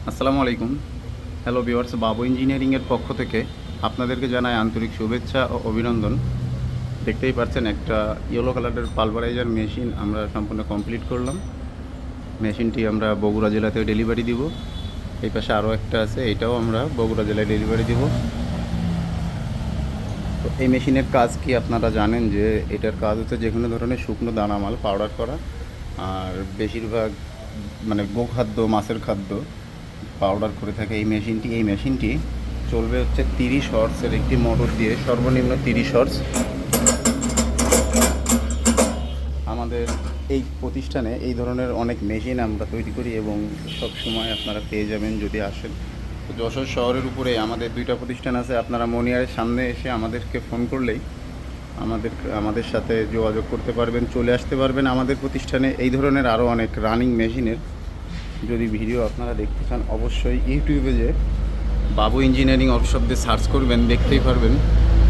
আসসালামু আলাইকুম। Hello viewers, বাবু ইঞ্জিনিয়ারিংয়ের পক্ষ থেকে আপনাদেরকে জানাই আন্তরিক শুভেচ্ছা ও অভিনন্দন। দেখতেই পাচ্ছেন একটা ইয়েলো কালারের পালভারাইজার মেশিন আমরা সম্পূর্ণ কমপ্লিট করলাম। মেশিনটি আমরা বগুড়া জেলাতে ডেলিভারি দিব। এই পাশে আরও একটা আছে, এটাও আমরা বগুড়া জেলায় ডেলিভারি দিব। তো এই মেশিনের কাজ কি আপনারা জানেন যে এটার কাজ হচ্ছে যে কোনো ধরনের শুকনো দানামাল পাউডার করা, আর বেশিরভাগ মানে গোখাদ্য, মাছের খাদ্য পাউডার করে থাকে এই মেশিনটি চলবে হচ্ছে 30 হর্সের একটি মোটর দিয়ে, সর্বনিম্ন 30 হর্স। আমাদের এই প্রতিষ্ঠানে এই ধরনের অনেক মেশিন আমরা তৈরি করি এবং সব সময় আপনারা পেয়ে যাবেন যদি আসেন। তো যশোর শহরের উপরে আমাদের দুইটা প্রতিষ্ঠান আছে। আপনারা মনিয়ারের সামনে এসে আমাদেরকে ফোন করলেই আমাদের সাথে যোগাযোগ করতে পারবেন, চলে আসতে পারবেন আমাদের প্রতিষ্ঠানে। এই ধরনের আরও অনেক রানিং মেশিনের যদি ভিডিও আপনারা দেখতে চান, অবশ্যই ইউটিউবে যে বাবু ইঞ্জিনিয়ারিং ওয়ার্কশপ দিয়ে সার্চ করবেন, দেখতেই পারবেন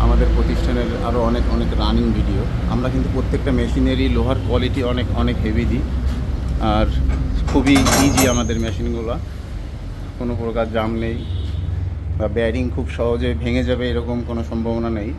আমাদের প্রতিষ্ঠানের আরও অনেক অনেক রানিং ভিডিও। আমরা কিন্তু প্রত্যেকটা মেশিনেরই লোহার কোয়ালিটি অনেক অনেক হেভি দিই, আর খুবই ইজি আমাদের মেশিনগুলো। কোনো প্রকার জাম নেই বা ব্যারিং খুব সহজে ভেঙে যাবে এরকম কোনো সম্ভাবনা নেই।